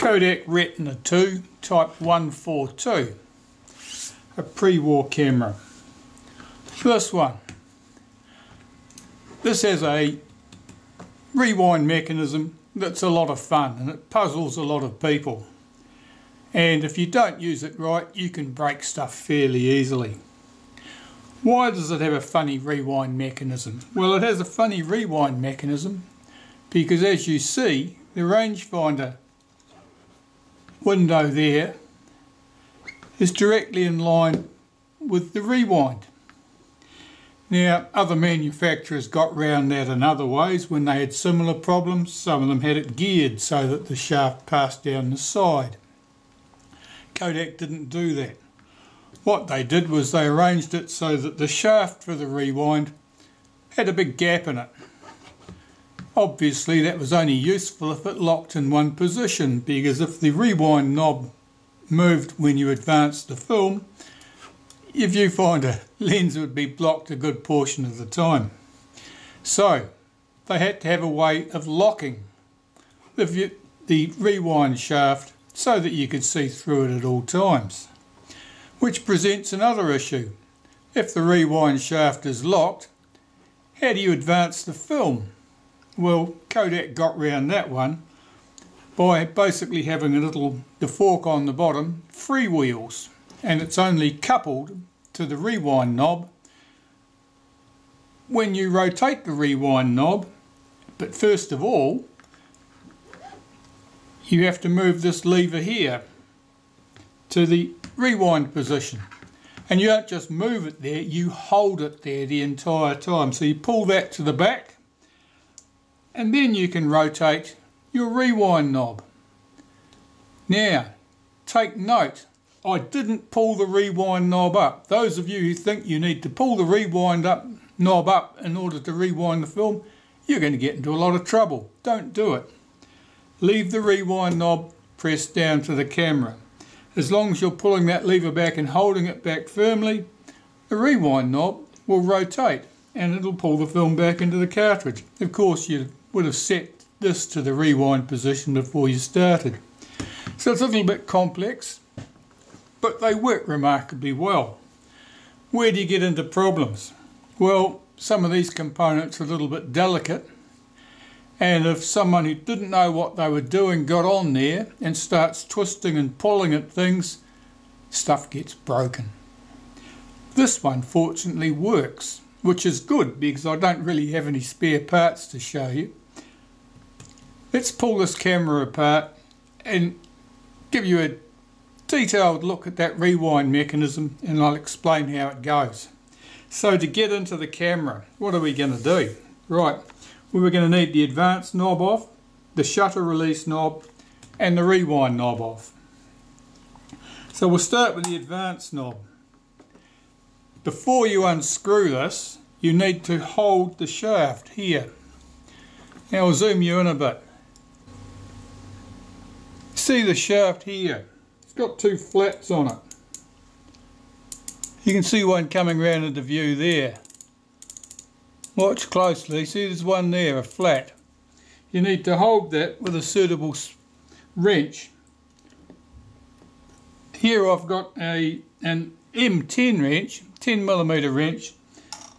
Kodak Retina II Type 142, a pre-war camera. This one, this has a rewind mechanism that's a lot of fun and it puzzles a lot of people. And if you don't use it right, you can break stuff fairly easily. Why does it have a funny rewind mechanism? Well, it has a funny rewind mechanism because, as you see, the rangefinder window there is directly in line with the rewind. Now, other manufacturers got round that in other ways when they had similar problems. Some of them had it geared so that the shaft passed down the side. Kodak didn't do that. What they did was they arranged it so that the shaft for the rewind had a big gap in it. Obviously that was only useful if it locked in one position, because if the rewind knob moved when you advanced the film, if you find a lens would be blocked a good portion of the time. So they had to have a way of locking the rewind shaft so that you could see through it at all times. Which presents another issue. If the rewind shaft is locked, how do you advance the film? Well, Kodak got round that one by basically having the fork on the bottom freewheels, and it's only coupled to the rewind knob when you rotate the rewind knob. But first of all, you have to move this lever here to the rewind position, and you don't just move it there, you hold it there the entire time. So you pull that to the back and then you can rotate your rewind knob. Now take note, I didn't pull the rewind knob up. Those of you who think you need to pull the rewind knob up in order to rewind the film, you're going to get into a lot of trouble. Don't do it. Leave the rewind knob pressed down to the camera. As long as you're pulling that lever back and holding it back firmly, the rewind knob will rotate and it'll pull the film back into the cartridge. Of course, you would have set this to the rewind position before you started. So it's a little bit complex, but they work remarkably well. Where do you get into problems? Well, some of these components are a little bit delicate, and if someone who didn't know what they were doing got on there and starts twisting and pulling at things, stuff gets broken. This one fortunately works, which is good because I don't really have any spare parts to show you. Let's pull this camera apart and give you a detailed look at that rewind mechanism, and I'll explain how it goes. So to get into the camera, what are we going to do? Right. We're going to need the advance knob off, the shutter release knob and the rewind knob off. So we'll start with the advance knob. Before you unscrew this, you need to hold the shaft here. Now I'll zoom you in a bit. See the shaft here? It's got two flaps on it. You can see one coming round into view there. Watch closely, see there's one there, a flat. You need to hold that with a suitable wrench. Here I've got an M10 wrench, 10mm wrench.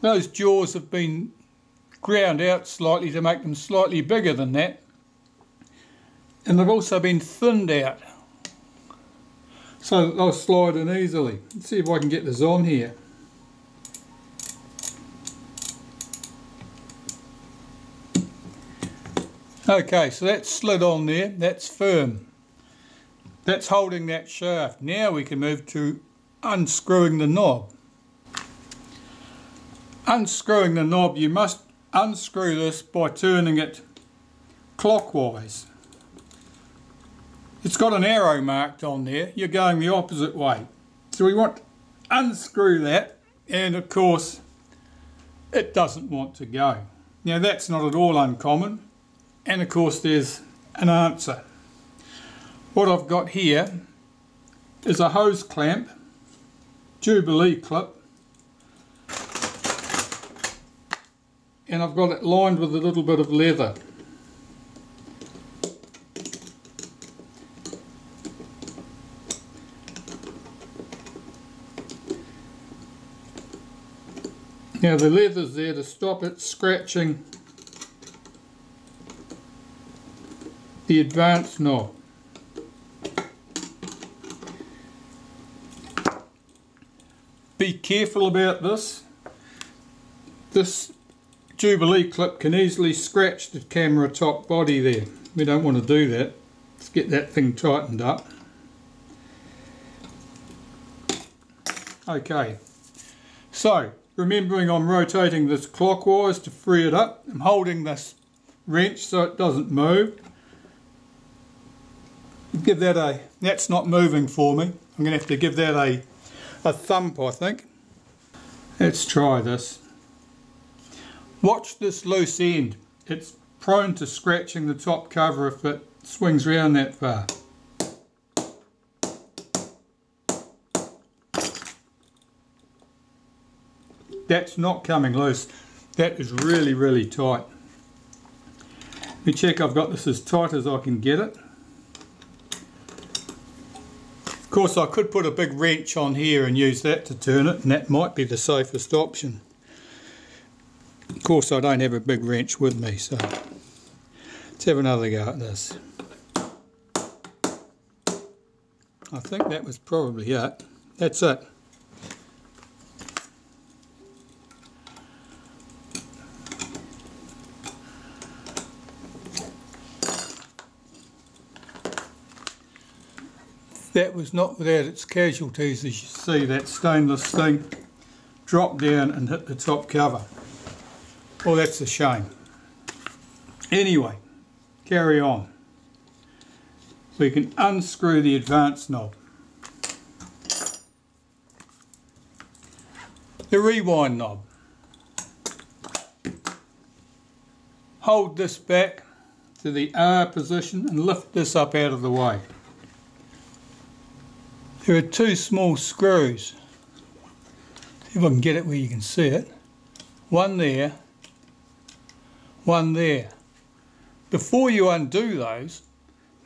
Those jaws have been ground out slightly to make them slightly bigger than that. And they've also been thinned out so that they'll slide in easily. Let's see if I can get this on here. Okay, so that's slid on there, that's firm. That's holding that shaft. Now we can move to unscrewing the knob. Unscrewing the knob, you must unscrew this by turning it clockwise. It's got an arrow marked on there, you're going the opposite way. So we want to unscrew that, and of course it doesn't want to go. Now that's not at all uncommon. And of course there's an answer. What I've got here is a hose clamp, Jubilee clip, and I've got it lined with a little bit of leather. Now the leather's there to stop it scratching the advance knob. Be careful about this. This Jubilee clip can easily scratch the camera top body there. We don't want to do that. Let's get that thing tightened up. Okay, so remembering I'm rotating this clockwise to free it up. I'm holding this wrench so it doesn't move. Give that a, that's not moving for me. I'm going to have to give that a thump, I think. Let's try this. Watch this loose end. It's prone to scratching the top cover if it swings round that far. That's not coming loose. That is really, really tight. Let me check I've got this as tight as I can get it. Of course I could put a big wrench on here and use that to turn it, and that might be the safest option. Of course I don't have a big wrench with me, so let's have another go at this. I think that was probably it. That's it. That was not without its casualties, as you see. That stainless thing dropped down and hit the top cover. Well, that's a shame. Anyway, carry on. We can unscrew the advance knob. The rewind knob. Hold this back to the R position and lift this up out of the way. There are two small screws. See if I can get it where you can see it. One there, one there. Before you undo those,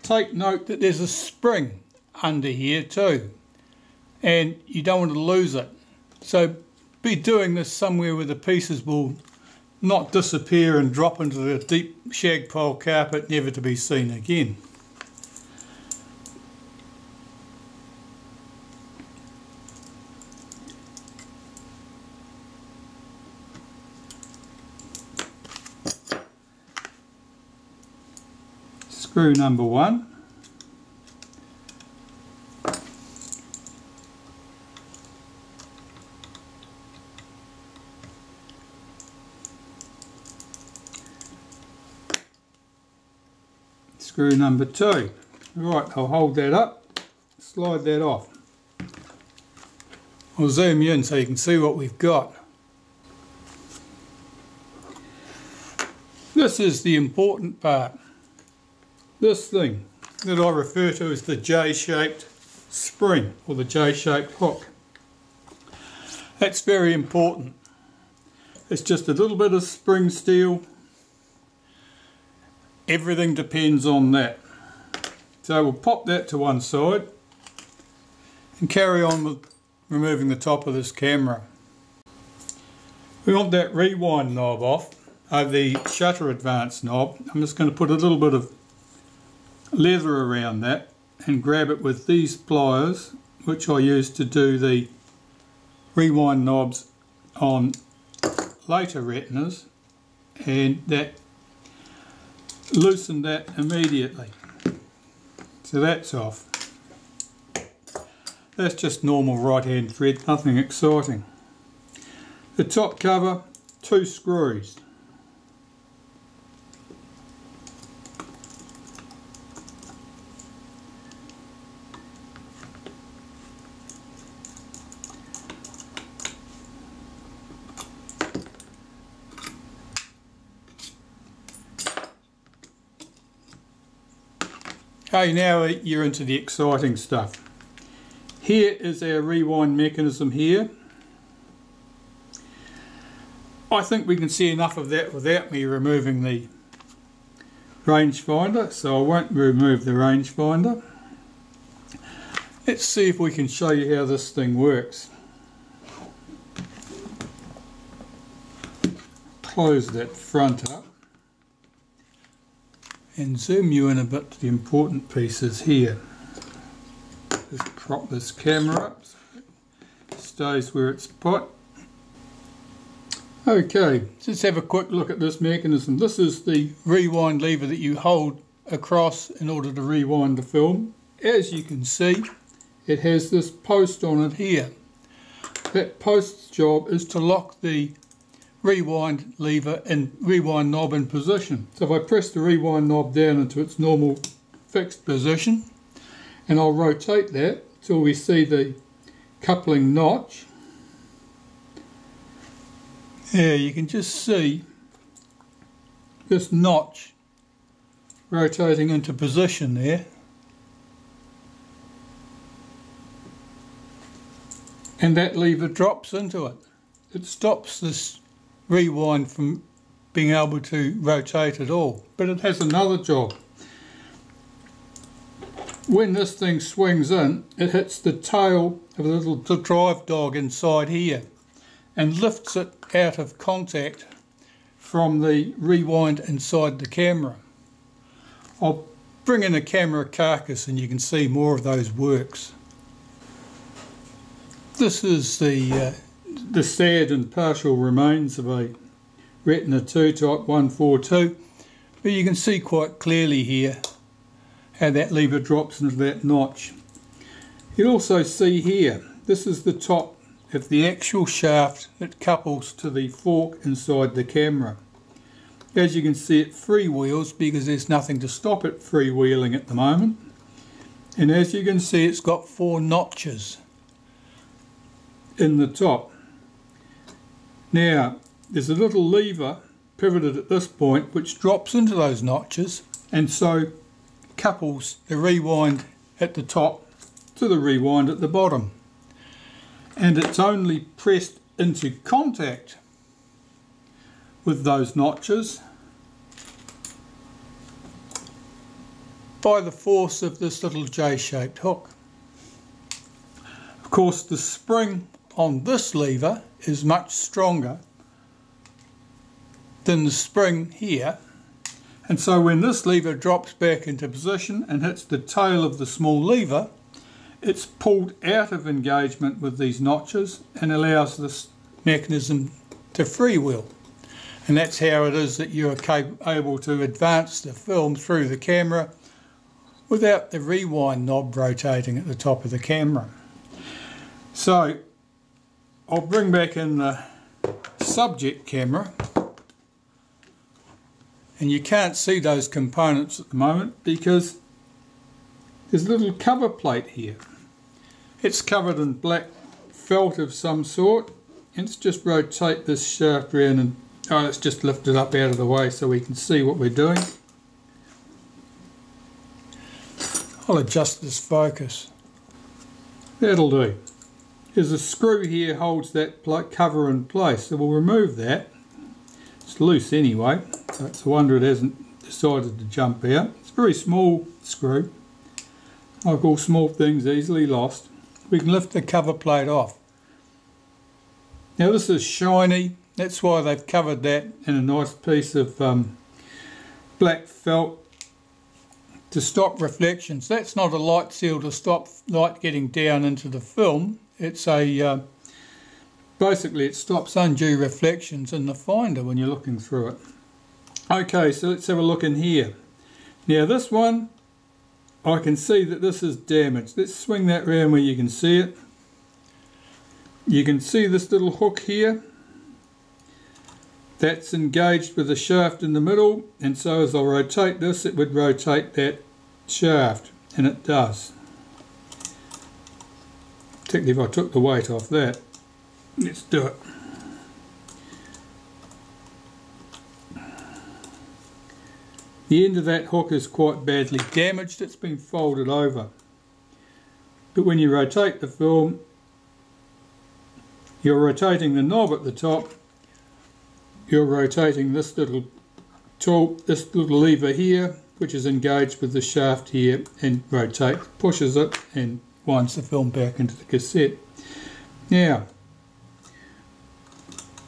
take note that there's a spring under here too, and you don't want to lose it. So be doing this somewhere where the pieces will not disappear and drop into the deep shag pile carpet, never to be seen again. Screw number one. Screw number two. Right, I'll hold that up, slide that off. I'll zoom you in so you can see what we've got. This is the important part. This thing that I refer to as the J-shaped spring or the J-shaped hook. That's very important. It's just a little bit of spring steel. Everything depends on that. So we'll pop that to one side and carry on with removing the top of this camera. We want that rewind knob off, the shutter advance knob. I'm just going to put a little bit of leather around that and grab it with these pliers, which I use to do the rewind knobs on later retinas, and that loosen that immediately. So that's off. That's just normal right hand thread, nothing exciting. The top cover, two screws. Okay, now you're into the exciting stuff. Here is our rewind mechanism here. I think we can see enough of that without me removing the rangefinder, so I won't remove the rangefinder. Let's see if we can show you how this thing works. close that front up and zoom you in a bit to the important pieces here. Just prop this camera up so it stays where it's put. Okay, let's have a quick look at this mechanism. This is the rewind lever that you hold across in order to rewind the film. As you can see, it has this post on it here. That post's job is to lock the rewind lever and rewind knob in position. So if I press the rewind knob down into its normal fixed position, and I'll rotate that till we see the coupling notch. Yeah, you can just see this notch rotating into position there. And that lever drops into it. It stops this rewind from being able to rotate at all. But it has another job. When this thing swings in, it hits the tail of the little drive dog inside here and lifts it out of contact from the rewind inside the camera. I'll bring in a camera carcass and you can see more of those works. This is the sad and partial remains of a Retina II type 142, but you can see quite clearly here how that lever drops into that notch. You'll also see here, this is the top of the actual shaft that couples to the fork inside the camera. As you can see, it freewheels because there's nothing to stop it freewheeling at the moment. And as you can see, it's got 4 notches in the top. Now, there's a little lever pivoted at this point which drops into those notches and so couples the rewind at the top to the rewind at the bottom. And it's only pressed into contact with those notches by the force of this little J-shaped hook. Of course, the spring on this lever is much stronger than the spring here, and so when this lever drops back into position and hits the tail of the small lever, it's pulled out of engagement with these notches and allows this mechanism to freewheel. And that's how it is that you are able to advance the film through the camera without the rewind knob rotating at the top of the camera. So I'll bring back in the subject camera, and you can't see those components at the moment because there's a little cover plate here. It's covered in black felt of some sort, and let's just rotate this shaft around and let's just lift it up out of the way so we can see what we're doing. I'll adjust this focus. That'll do. There's a screw here holds that cover in place, so we'll remove that. It's loose anyway, so it's a wonder it hasn't decided to jump out. It's a very small screw. Like all small things, easily lost. We can lift the cover plate off. Now this is shiny, that's why they've covered that in a nice piece of black felt to stop reflections. That's not a light seal to stop light getting down into the film. It's a basically it stops undue reflections in the finder when you're looking through it. Okay, so let's have a look in here. Now this one, I can see that this is damaged. Let's swing that round where you can see it. You can see this little hook here. That's engaged with the shaft in the middle, and so as I rotate this, it would rotate that shaft, and it does. Particularly if I took the weight off that. Let's do it. The end of that hook is quite badly damaged. It's been folded over. But when you rotate the film, you're rotating the knob at the top, you're rotating this little tool, this little lever here, which is engaged with the shaft here, and pushes it and winds the film back into the cassette. Now,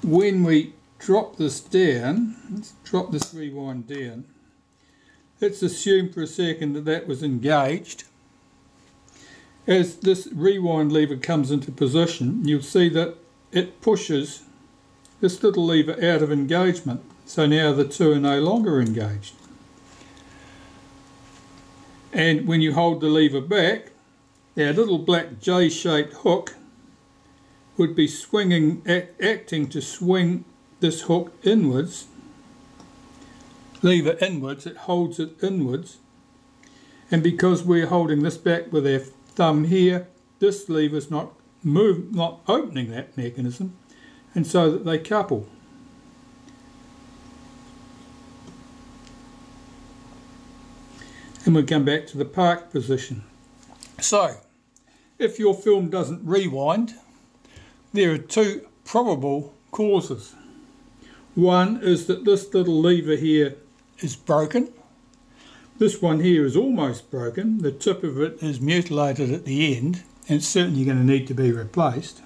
when we drop this down, let's drop this rewind down. Let's assume for a second that that was engaged. As this rewind lever comes into position, you'll see that it pushes this little lever out of engagement. So now the two are no longer engaged. And when you hold the lever back, our little black J-shaped hook would be swinging, acting to swing this hook inwards, lever inwards, it holds it inwards. And because we're holding this back with our thumb here, this lever's not opening that mechanism, and so that they couple. And we come back to the park position. So, if your film doesn't rewind, there are two probable causes. One is that this little lever here is broken. This one here is almost broken. The tip of it is mutilated at the end, and it's certainly going to need to be replaced.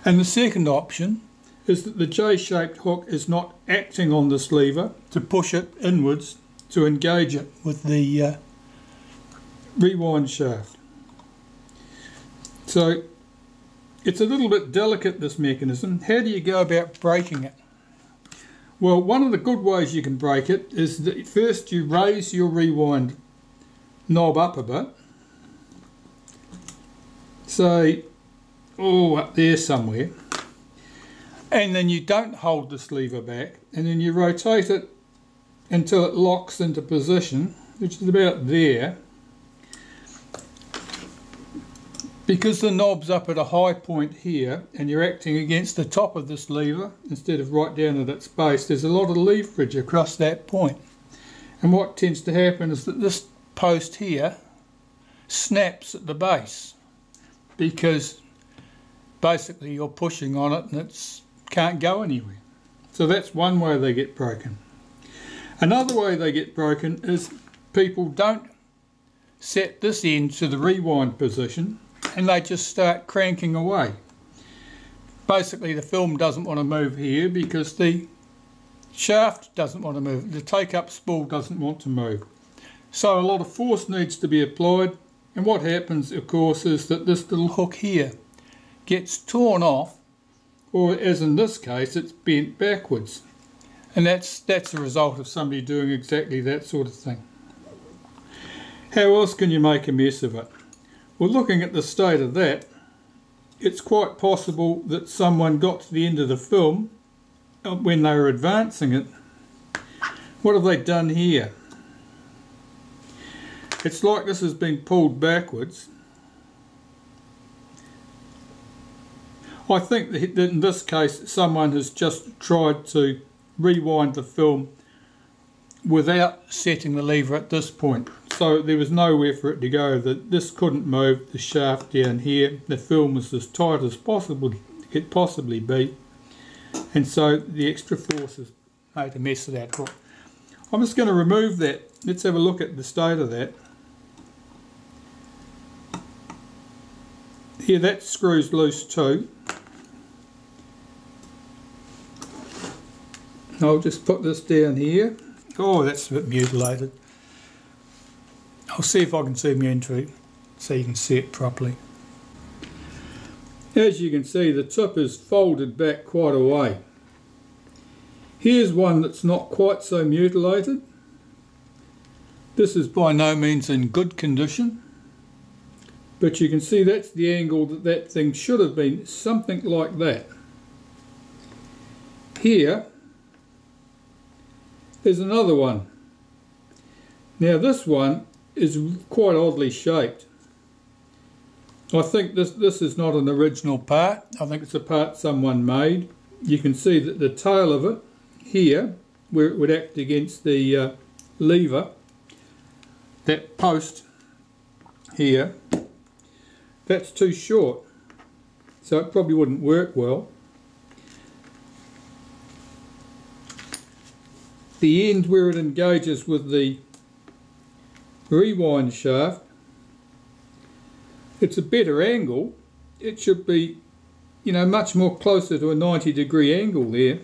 And the second option is that the J-shaped hook is not acting on this lever to push it inwards to engage it with the rewind shaft. So it's a little bit delicate, this mechanism. How do you go about breaking it? Well, one of the good ways you can break it is that first you raise your rewind knob up a bit. Say, up there somewhere. And then you don't hold this lever back, and then you rotate it until it locks into position, which is about there. Because the knob's up at a high point here and you're acting against the top of this lever instead of right down at its base, there's a lot of leverage across that point. And what tends to happen is that this post here snaps at the base because basically you're pushing on it and it can't go anywhere. So that's one way they get broken. Another way they get broken is people don't set this end to the rewind position and they just start cranking away. Basically the film doesn't want to move here because the shaft doesn't want to move, the take-up spool doesn't want to move. So a lot of force needs to be applied, and what happens of course is that this little hook here gets torn off, or as in this case it's bent backwards. And that's a result of somebody doing exactly that sort of thing. How else can you make a mess of it? Well, looking at the state of that, it's quite possible that someone got to the end of the film when they were advancing it. What have they done here? It's like this has been pulled backwards. I think that in this case someone has just tried to rewind the film without setting the lever at this point. So there was nowhere for it to go. This couldn't move the shaft down here. The film was as tight as possible it could possibly be. And so the extra force has made a mess of that hook. I'm just going to remove that. Let's have a look at the state of that. Here, that screw's loose too. I'll just put this down here. Oh, that's a bit mutilated. I'll see if I can zoom you into it so you can see it properly. As you can see, the tip is folded back quite a way. Here's one that's not quite so mutilated. This is by no means in good condition, but you can see that's the angle that thing should have been, something like that. Here is another one. Now this one is quite oddly shaped. I think this is not an original part. I think it's a part someone made. You can see that the tail of it here, where it would act against the lever, that post here, that's too short, so it probably wouldn't work well. The end where it engages with the rewind shaft, it's a better angle. It should be, much more closer to a 90-degree angle there.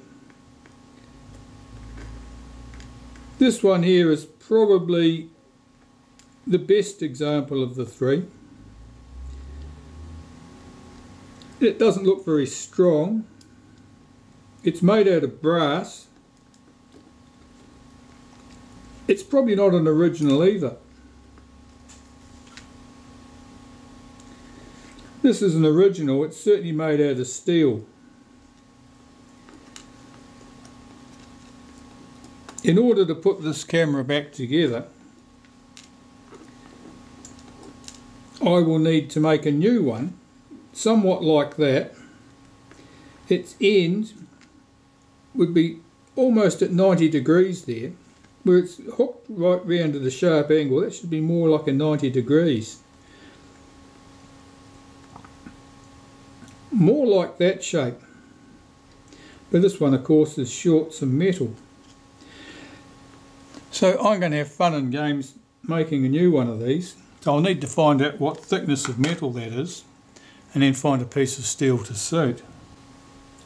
This one here is probably the best example of the three. It doesn't look very strong. It's made out of brass. It's probably not an original either. This is an original. It's certainly made out of steel. In order to put this camera back together, I will need to make a new one, somewhat like that. Its end would be almost at 90 degrees there, where it's hooked right round to the sharp angle. That should be more like a 90 degrees. More like that shape. But this one, of course, is short some metal. So I'm going to have fun and games making a new one of these. So I'll need to find out what thickness of metal that is, and then find a piece of steel to suit.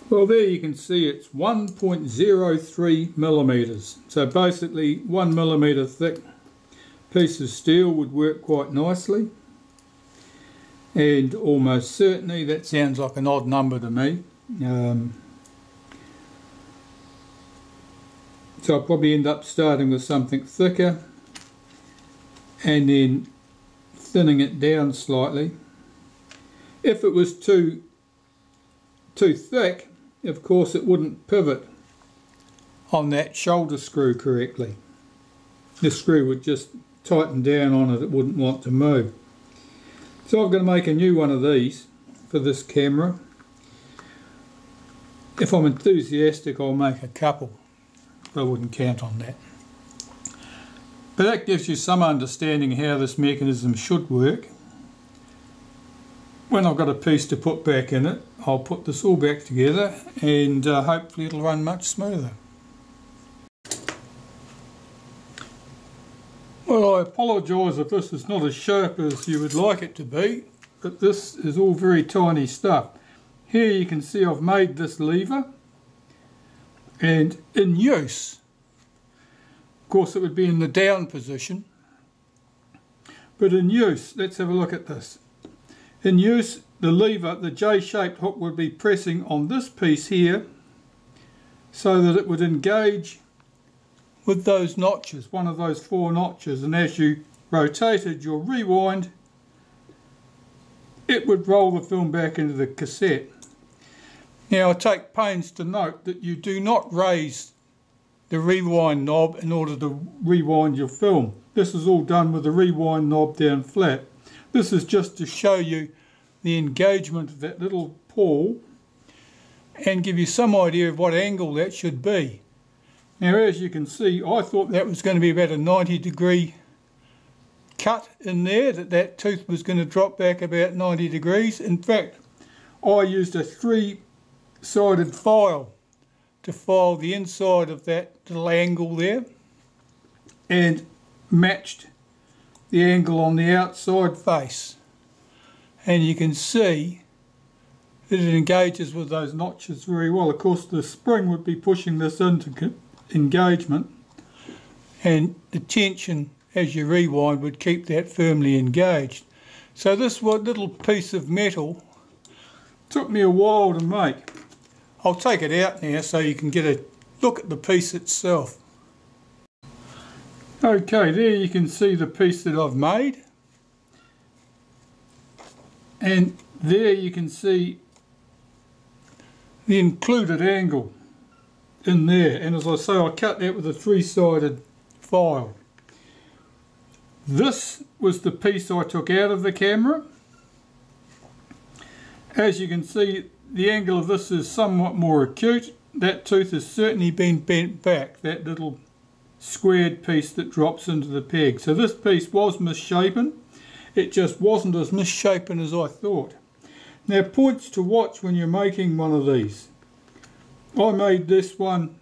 Well, there you can see it's 1.03 millimeters. So basically 1 millimeter thick piece of steel would work quite nicely. And almost certainly that sounds like an odd number to me. So I'll probably end up starting with something thicker and then thinning it down slightly. If it was too thick, of course it wouldn't pivot on that shoulder screw correctly. The screw would just tighten down on it, it wouldn't want to move. So I'm going to make a new one of these for this camera. If I'm enthusiastic, I'll make a couple. I wouldn't count on that. But that gives you some understanding how this mechanism should work. When I've got a piece to put back in it, I'll put this all back together and hopefully it'll run much smoother. Well, I apologise if this is not as sharp as you would like it to be, but this is all very tiny stuff. Here you can see I've made this lever, and in use, of course it would be in the down position, but in use, let's have a look at this. In use, the lever, the J-shaped hook, would be pressing on this piece here so that it would engage with those notches, one of those 4 notches, and as you rotated your rewind, it would roll the film back into the cassette. Now I take pains to note that you do not raise the rewind knob in order to rewind your film. This is all done with the rewind knob down flat. This is just to show you the engagement of that little pawl and give you some idea of what angle that should be. Now as you can see, I thought that was going to be about a 90-degree cut in there, that tooth was going to drop back about 90 degrees. In fact, I used a 3-sided file to file the inside of that little angle there and matched the angle on the outside face. And you can see that it engages with those notches very well. Of course, the spring would be pushing this into engagement, and the tension as you rewind would keep that firmly engaged. So this little piece of metal took me a while to make. I'll take it out now so you can get a look at the piece itself. Okay, there you can see the piece that I've made, and there you can see the included angle in there, and as I say, I cut that with a 3-sided file. This was the piece I took out of the camera. As you can see, the angle of this is somewhat more acute. That tooth has certainly been bent back, that little squared piece that drops into the peg. So this piece was misshapen. It just wasn't as misshapen as I thought. Now, points to watch when you're making one of these. I made this one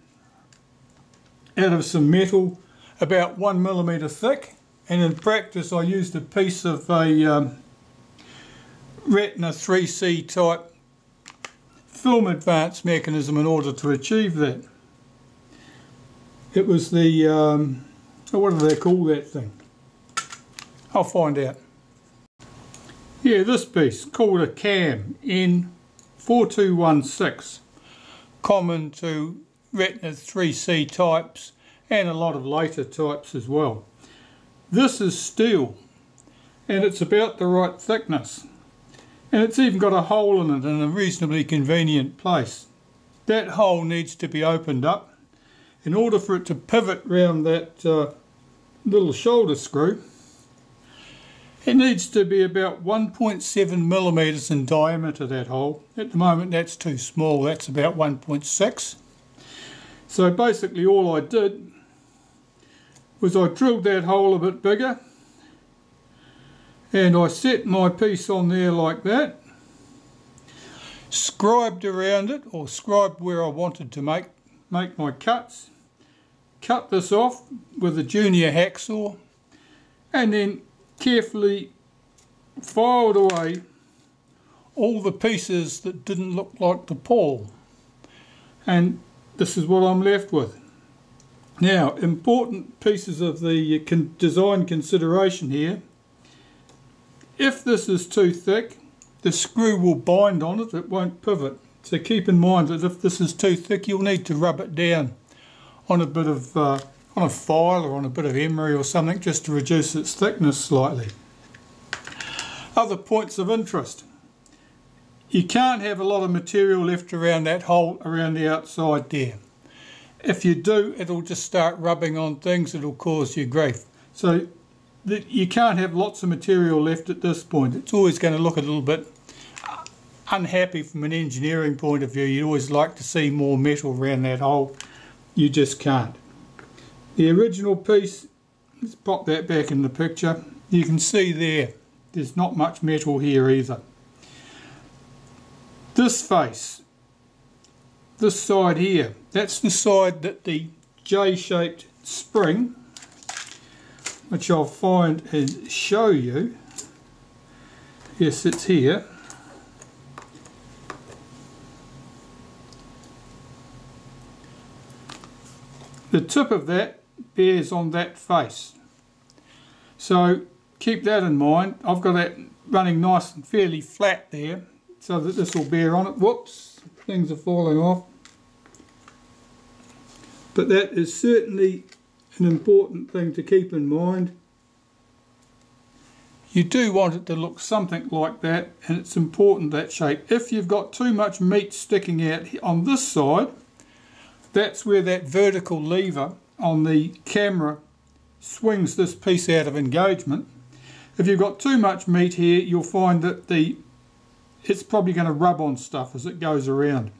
out of some metal about 1 millimeter thick, and in practice I used a piece of a Retina 3C type film advance mechanism in order to achieve that. It was the, what do they call that thing? I'll find out. Yeah, this piece, called a cam N4216, common to Retina 3C types and a lot of later types as well. This is steel and it's about the right thickness, and it's even got a hole in it in a reasonably convenient place. That hole needs to be opened up in order for it to pivot round that little shoulder screw. It needs to be about 1.7 millimeters in diameter, that hole. At the moment that's too small, that's about 1.6. So basically all I did was I drilled that hole a bit bigger and I set my piece on there like that, scribed around it, or scribed where I wanted to make my cuts, cut this off with a junior hacksaw, and then carefully filed away all the pieces that didn't look like the pawl, and this is what I'm left with. Now, important pieces of the design consideration here: if this is too thick, the screw will bind on it, it won't pivot. So keep in mind that if this is too thick, you'll need to rub it down on a bit of on a file or on a bit of emery or something, just to reduce its thickness slightly. Other points of interest: you can't have a lot of material left around that hole around the outside there. If you do, it'll just start rubbing on things, it'll cause you grief. So you can't have lots of material left at this point. It's always going to look a little bit unhappy from an engineering point of view. You'd always like to see more metal around that hole. You just can't. The original piece, let's pop that back in the picture. You can see there's not much metal here either. This face, this side here, that's the side that the J-shaped spring, which I'll find and show you. Yes, it's here. The tip of that bears on that face. So keep that in mind. I've got that running nice and fairly flat there, so that this will bear on it. Whoops, things are falling off. But that is certainly an important thing to keep in mind. You do want it to look something like that, and it's important, that shape. If you've got too much meat sticking out on this side, that's where that vertical lever on the camera swings this piece out of engagement. If you've got too much meat here, you'll find that it's probably going to rub on stuff as it goes around.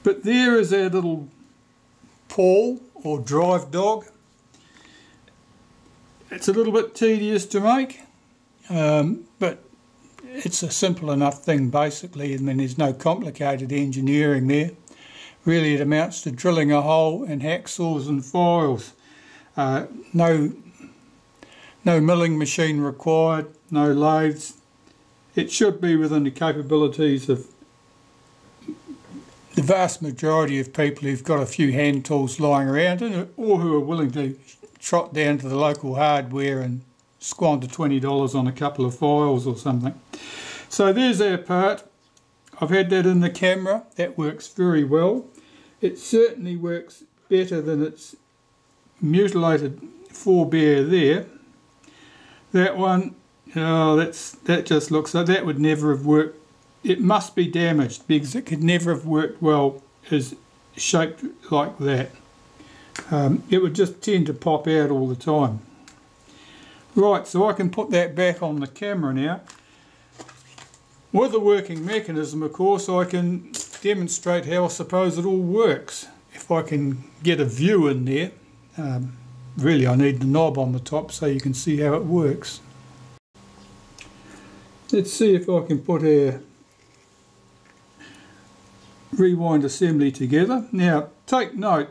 But there is our little pawl or drive dog. It's a little bit tedious to make, but it's a simple enough thing basically. I mean, there's no complicated engineering there. Really, it amounts to drilling a hole and hacksaws and files. No milling machine required, no lathes. It should be within the capabilities of the vast majority of people who've got a few hand tools lying around, or who are willing to trot down to the local hardware and squander $20 on a couple of files or something. So there's our part. I've had that in the camera. That works very well. It certainly works better than its mutilated forebear there. That one, that just looks like that would never have worked. It must be damaged, because it could never have worked well as shaped like that. It would just tend to pop out all the time. Right, so I can put that back on the camera now. With the working mechanism, of course, I can demonstrate how I suppose it all works. If I can get a view in there. Really, I need the knob on the top so you can see how it works. Let's see if I can put our rewind assembly together. Now, take note.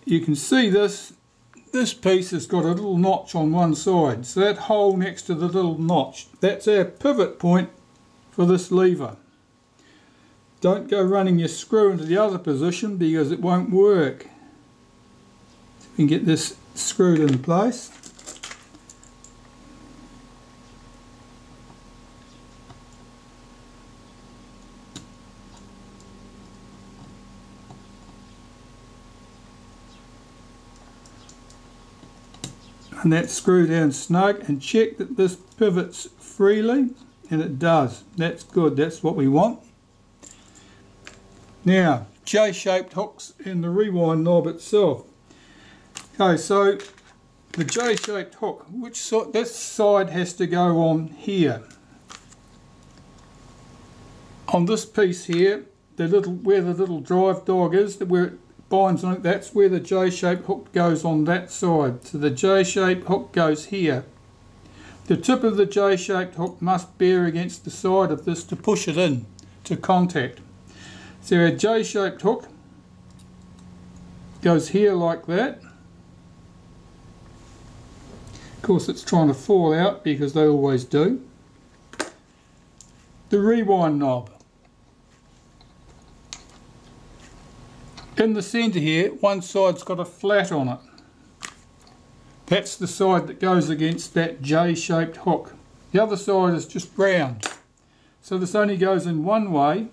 You can see this piece has got a little notch on one side. So that hole next to the little notch, that's our pivot point for this lever. don't go running your screw into the other position because it won't work. So we can get this screwed in place. And that's screwed down snug, and check that this pivots freely, and it does. That's good, that's what we want. Now, J-shaped hooks in the rewind knob itself. Okay, so the J-shaped hook, which side, this side has to go on here. On this piece here, where the little drive dog is, where it binds on it, that's where the J-shaped hook goes, on that side. So the J-shaped hook goes here. The tip of the J-shaped hook must bear against the side of this to push it in to contact. So our J-shaped hook goes here like that. Of course it's trying to fall out because they always do. The rewind knob. In the centre here, one side's got a flat on it. That's the side that goes against that J-shaped hook. The other side is just round. So this only goes in one way,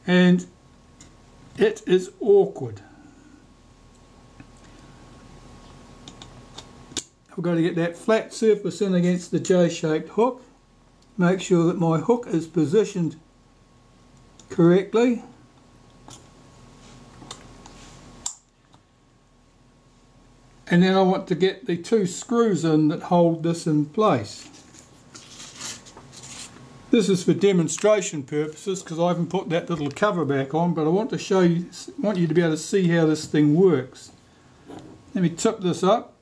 and it is awkward. I've got to get that flat surface in against the J-shaped hook. Make sure that my hook is positioned correctly. And then I want to get the two screws in that hold this in place. This is for demonstration purposes because I haven't put that little cover back on, but I want to show you, want you to be able to see how this thing works. Let me tip this up.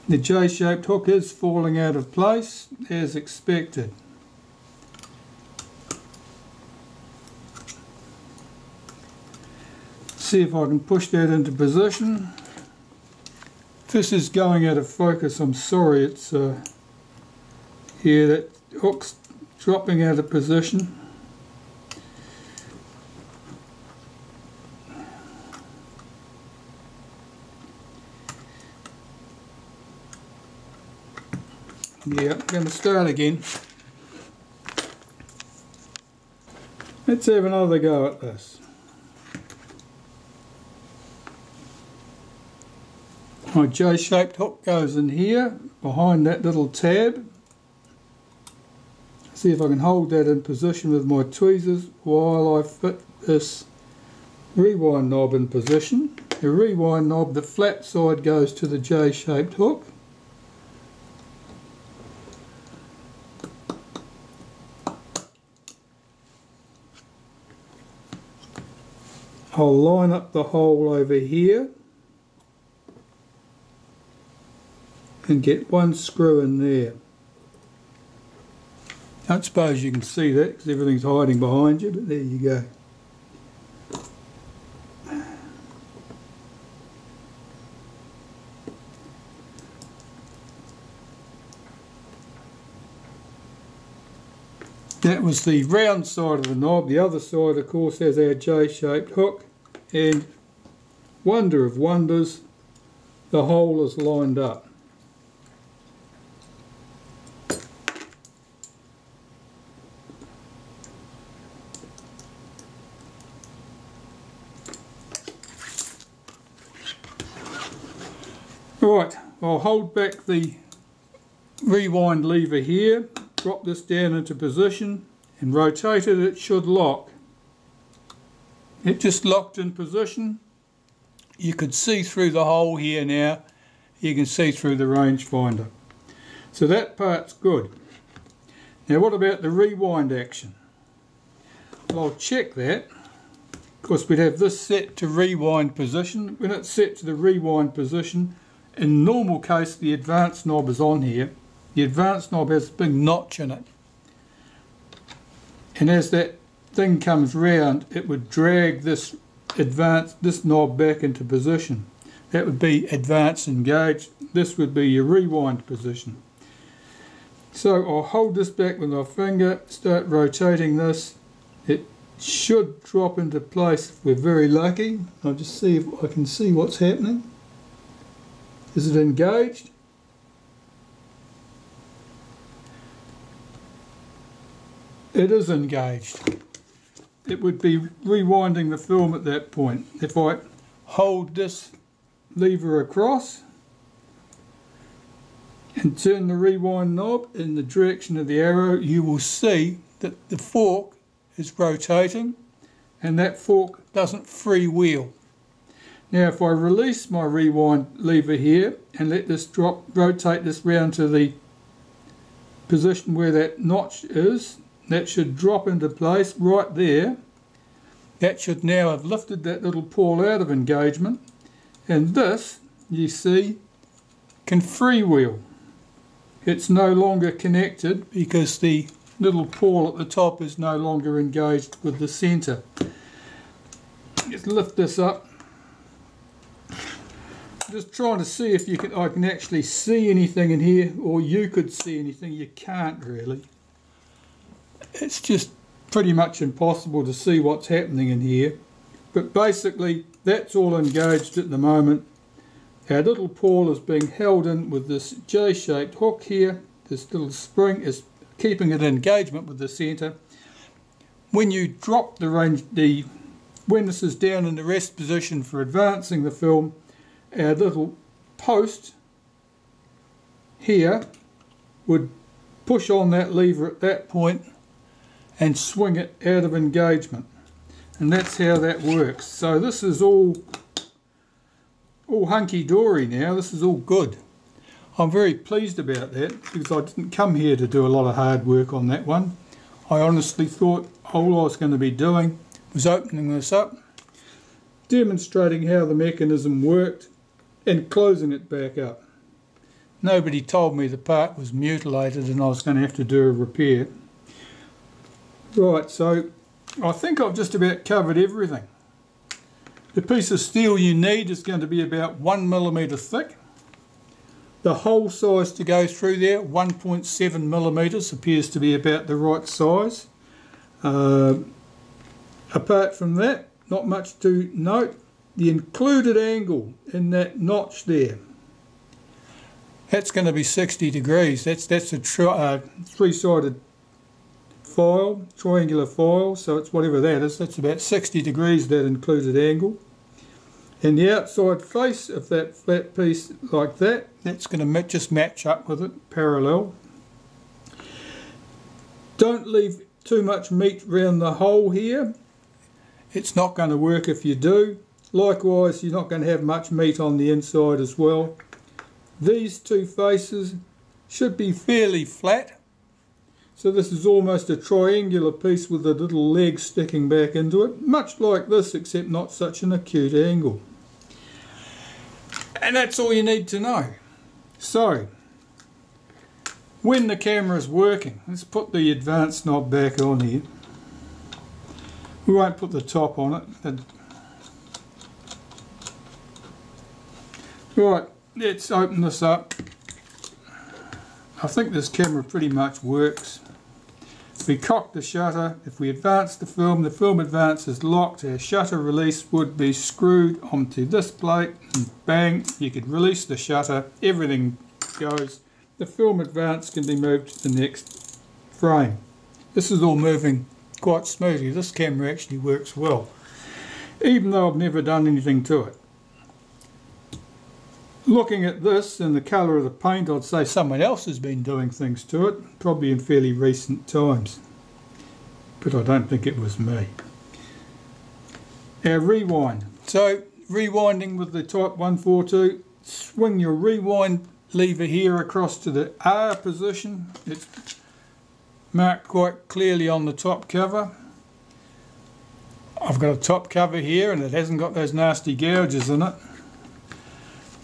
The J-shaped hook is falling out of place as expected. See if I can push that into position. This is going out of focus, I'm sorry, it's here, that hook's dropping out of position. Yeah, I'm going to start again. Let's have another go at this. My J-shaped hook goes in here, behind that little tab. See if I can hold that in position with my tweezers while I fit this rewind knob in position. The rewind knob, the flat side goes to the J-shaped hook. I'll line up the hole over here and get one screw in there. I don't suppose you can see that because everything's hiding behind you, but there you go. That was the round side of the knob. The other side, of course, has our J-shaped hook, and wonder of wonders, the hole is lined up. Right, I'll hold back the rewind lever here, drop this down into position and rotate it. It should lock. It just locked in position. You could see through the hole here now. You can see through the rangefinder. So that part's good. Now what about the rewind action? Well, I'll check that. Of course we'd have this set to rewind position. When it's set to the rewind position, in normal case the advanced knob is on here. The advanced knob has a big notch in it. And as that thing comes round, it would drag this knob back into position. That would be advanced engaged. this would be your rewind position. So I'll hold this back with my finger, start rotating this. It should drop into place if we're very lucky. I'll just see if I can see what's happening. Is it engaged? It is engaged. It would be rewinding the film at that point. If I hold this lever across and turn the rewind knob in the direction of the arrow, you will see that the fork is rotating and that fork doesn't freewheel. Now if I release my rewind lever here and let this drop, rotate this round to the position where that notch is, that should drop into place right there. That should now have lifted that little pawl out of engagement, and this, you see, can freewheel. It's no longer connected because the little pawl at the top is no longer engaged with the centre. Let's lift this up. Just trying to see if I can actually see anything in here, or you could see anything. You can't really. It's just pretty much impossible to see what's happening in here. But basically that's all engaged at the moment. Our little pawl is being held in with this J-shaped hook here. This little spring is keeping it in engagement with the centre. When you drop when this is down in the rest position for advancing the film, our little post here would push on that lever at that point and swing it out of engagement, and that's how that works. So this is all hunky-dory now. This is all good. I'm very pleased about that because I didn't come here to do a lot of hard work on that one. I honestly thought all I was going to be doing was opening this up, demonstrating how the mechanism worked and closing it back up. Nobody told me the part was mutilated and I was going to have to do a repair. Right, so I think I've just about covered everything. The piece of steel you need is going to be about 1mm thick. The hole size to go through there, 1.7mm, appears to be about the right size. Apart from that, not much to note. The included angle in that notch there, that's going to be 60 degrees. That's a three-sided file, triangular file, so it's whatever that is. That's about 60 degrees, that included angle. And the outside face of that flat piece like that, that's going to just match up with it, parallel. Don't leave too much meat around the hole here. It's not going to work if you do. Likewise, you're not going to have much meat on the inside as well. These two faces should be fairly flat. So this is almost a triangular piece with a little leg sticking back into it. Much like this, except not such an acute angle. And that's all you need to know. So, when the camera is working, let's put the advanced knob back on here. We won't put the top on it. Right, let's open this up. I think this camera pretty much works. If we cock the shutter, if we advance the film advance is locked. Our shutter release would be screwed onto this plate and bang, you could release the shutter, everything goes. The film advance can be moved to the next frame. This is all moving quite smoothly. This camera actually works well, even though I've never done anything to it. Looking at this and the colour of the paint, I'd say someone else has been doing things to it, probably in fairly recent times. But I don't think it was me. Our rewind. So, rewinding with the Type 142, swing your rewind lever here across to the R position. It's marked quite clearly on the top cover. I've got a top cover here and it hasn't got those nasty gouges in it.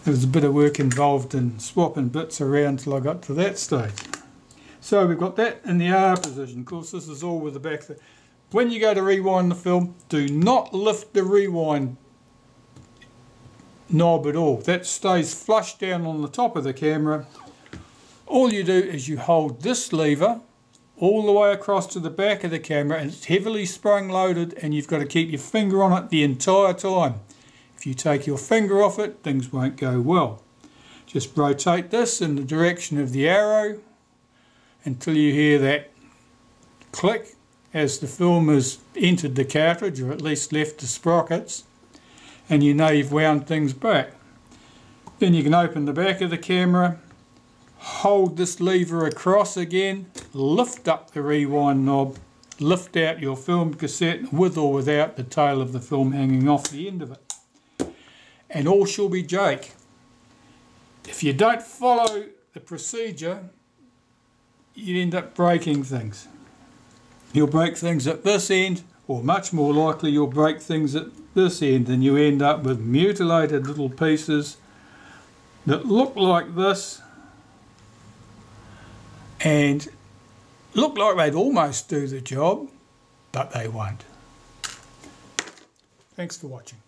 There was a bit of work involved in swapping bits around till I got to that stage. So we've got that in the R position. Of course, this is all with the back. When you go to rewind the film, do not lift the rewind knob at all. That stays flush down on the top of the camera. All you do is you hold this lever all the way across to the back of the camera, and it's heavily sprung loaded, and you've got to keep your finger on it the entire time. If you take your finger off it, things won't go well. Just rotate this in the direction of the arrow until you hear that click as the film has entered the cartridge, or at least left the sprockets, and you know you've wound things back. Then you can open the back of the camera, hold this lever across again, lift up the rewind knob, lift out your film cassette with or without the tail of the film hanging off the end of it, and all shall be jake. If you don't follow the procedure, you end up breaking things. You'll break things at this end, or much more likely you'll break things at this end, and you end up with mutilated little pieces that look like this and look like they'd almost do the job, but they won't. Thanks for watching.